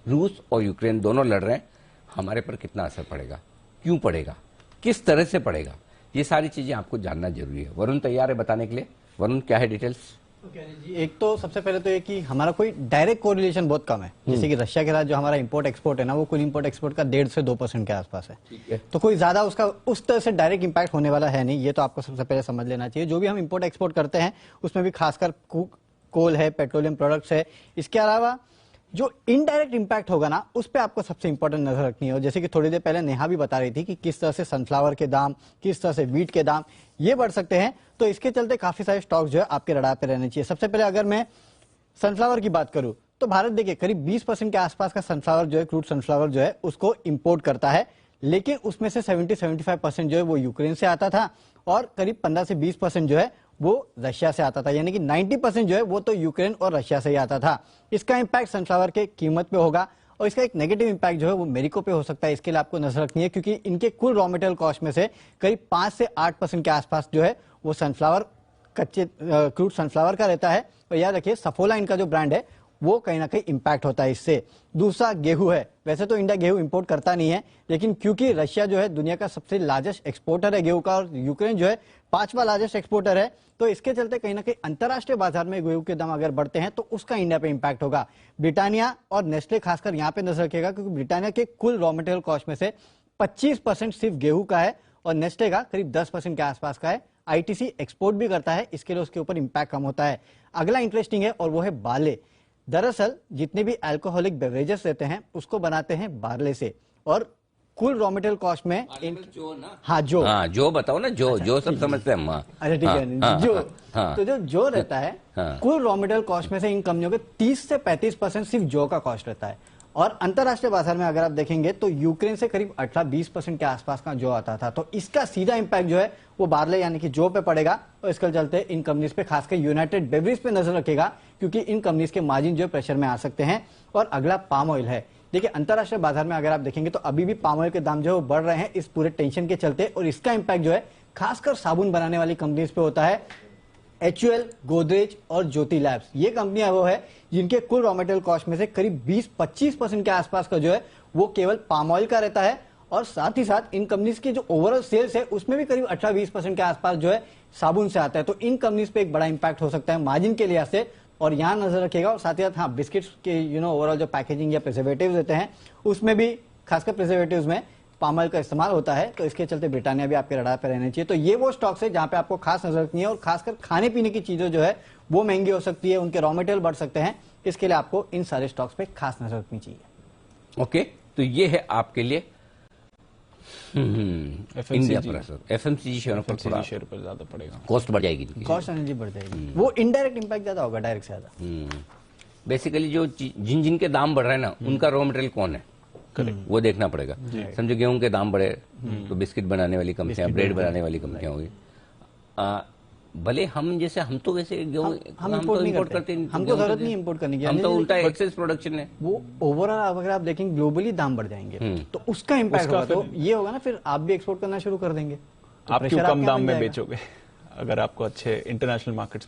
रूस और यूक्रेन दोनों लड़ रहे हैं, हमारे पर कितना असर पड़ेगा, क्यों पड़ेगा, किस तरह से पड़ेगा, ये सारी चीजें आपको जानना जरूरी है। वरुण तैयार है बताने के लिए? वरुण, क्या है डिटेल्स? जी, एक तो सबसे पहले तो ये कि हमारा कोई डायरेक्ट कोरिलेशन बहुत कम है। जैसे कि रशिया के साथ जो हमारा इंपोर्ट एक्सपोर्ट है ना, वो कुल इंपोर्ट एक्सपोर्ट का 1.5 से 2% के आसपास है। ठीक है। तो कोई ज्यादा उसका उस तरह से डायरेक्ट इंपैक्ट होने वाला है नहीं, ये तो आपको सबसे पहले समझ लेना चाहिए। जो भी हम इंपोर्ट एक्सपोर्ट करते हैं उसमें भी खासकर कोल है, पेट्रोलियम प्रोडक्ट्स है। इसके अलावा जो इनडायरेक्ट इंपैक्ट होगा ना, उस पर आपको सबसे इंपॉर्टेंट नजर रखनी है। और जैसे कि थोड़ी देर पहले नेहा भी बता रही थी कि किस तरह से सनफ्लावर के दाम, किस तरह से वीट के दाम ये बढ़ सकते हैं। तो इसके चलते काफी सारे स्टॉक्स जो है आपके रडार पे रहने चाहिए। सबसे पहले अगर मैं सनफ्लावर की बात करूं तो भारत देखिए करीब 20% के आसपास का सनफ्लावर जो है, क्रूड सनफ्लावर जो है उसको इंपोर्ट करता है। लेकिन उसमें से 70-75% जो है वो यूक्रेन से आता था और करीब 15 से 20% जो है वो रशिया से आता था। यानी कि 90% जो है वो तो यूक्रेन और रशिया से ही आता था। इसका इंपैक्ट सनफ्लावर के कीमत पे होगा और इसका एक नेगेटिव इंपैक्ट जो है वो मेरिको पे हो सकता है। इसके लिए आपको नजर रखनी है क्योंकि इनके कुल रॉ मटेरियल कॉस्ट में से करीब 5 से 8% के आसपास जो है वो सनफ्लावर कच्चे क्रूड सनफ्लावर का रहता है। और याद रखिए सफोला इनका जो ब्रांड है वो कहीं ना कहीं इंपैक्ट होता है इससे। दूसरा गेहूं है। वैसे तो इंडिया गेहूं इंपोर्ट करता नहीं है, लेकिन क्योंकि रशिया जो है दुनिया का सबसे लार्जेस्ट एक्सपोर्टर है गेहूं का और यूक्रेन जो है 5वां लार्जेस्ट एक्सपोर्टर है, तो इसके चलते कहीं ना कहीं अंतर्राष्ट्रीय बाजार में गेहूं के दाम अगर बढ़ते हैं तो उसका इंडिया पे इंपैक्ट होगा। ब्रिटानिया और नेस्ले खासकर यहाँ पे नजर रखिएगा क्योंकि ब्रिटानिया के कुल रॉ मटेरियल कॉस्ट में से 25% सिर्फ गेहूं का है और नेस्ले का करीब 10% के आसपास का है। आईटीसी एक्सपोर्ट भी करता है, इसके लिए उसके ऊपर इंपैक्ट कम होता है। अगला इंटरेस्टिंग है और वो है बार्ले। दरअसल जितने भी अल्कोहलिक बेवरेजेस रहते हैं उसको बनाते हैं बार्ले से और कुल रॉ मटेरियल कॉस्ट में जो ना, जो बताओ ना, जो सब समझते हैं हम। अच्छा ठीक है, जो जो रहता है कुल रॉ मटेरियल कॉस्ट में से इन कंपनियों के 30 से 35% सिर्फ जो का कॉस्ट रहता है। और अंतरराष्ट्रीय बाजार में अगर आप देखेंगे तो यूक्रेन से करीब 18-20% के आसपास का जो आता था, तो इसका सीधा इंपैक्ट जो है वो बार्ले यानी कि जो पे पड़ेगा। और इसके चलते इन कंपनीज पे खासकर यूनाइटेड बेवरेज पे नजर रखेगा क्योंकि इन कंपनीज के मार्जिन जो प्रेशर में आ सकते हैं। और अगला पाम ऑयल है। देखिए अंतरराष्ट्रीय बाजार में अगर आप देखेंगे तो अभी भी पाम ऑयल के दाम जो है वो बढ़ रहे हैं इस पूरे टेंशन के चलते और इसका इंपैक्ट जो है खासकर साबुन बनाने वाली कंपनीज पे होता है। HUL, गोदरेज और ज्योति लैब्स ये कंपनियां वो है जिनके कुल रॉ मटेरियल कॉस्ट में से करीब 20-25% के आसपास का जो है वो केवल पाम ऑयल का रहता है। और साथ ही साथ इन कंपनीज की जो ओवरऑल सेल्स है उसमें भी करीब 18-20% के आसपास जो है साबुन से आता है। तो इन कंपनीज पे एक बड़ा इंपैक्ट हो सकता है मार्जिन के लिहाज से और यहां नजर रखिएगा। और साथ ही साथ हाँ, बिस्किट्स के ओवरऑल जो पैकेजिंग या प्रिजर्वेटिव्स रहते हैं उसमें भी खासकर प्रिजर्वेटिव्स में पाम ऑयल का इस्तेमाल होता है। तो इसके चलते ब्रिटानिया भी आपके रडार पर रहने चाहिए। तो ये वो स्टॉक्स है जहां पे आपको खास नजर रखनी है और खासकर खाने पीने की चीजें जो है वो महंगी हो सकती है, उनके रॉ मटेरियल बढ़ सकते हैं। इसके लिए आपको इन सारे स्टॉक्स पे खास नजर रखनी चाहिए। ओके, तो ये है आपके लिए इंडिया पर असर। एफएमसीजी शेयरों पर ज्यादा पड़ेगा, कॉस्ट बढ़ जाएगी, कॉस्ट एनर्जी बढ़ जाएगी, वो इनडायरेक्ट इंपैक्ट ज्यादा होगा, डायरेक्ट से ज्यादा। बेसिकली जो जिन के दाम बढ़ रहे हैं ना उनका रॉ मटेरियल कौन है, वो देखना पड़ेगा। समझो गेहूं के दाम बढ़े तो बिस्किट बनाने वाली कंपनियां, ब्रेड बनाने वाली कंपनियां होगी। भले हम जैसे हम तो वैसे गेहूं हम इंपोर्ट करते हैं, हमको जरूरत नहीं इंपोर्ट करने की, हम तो उल्टा एक्सेस प्रोडक्शन है। वो ओवरऑल अगर आप देखेंगे ग्लोबली दाम बढ़ जाएंगे तो उसका इंपैक्ट होगा। तो ये होगा ना, फिर आप भी एक्सपोर्ट करना शुरू कर देंगे, आप क्यों कम दाम में बेचोगे अगर आपको अच्छे इंटरनेशनल मार्केट्स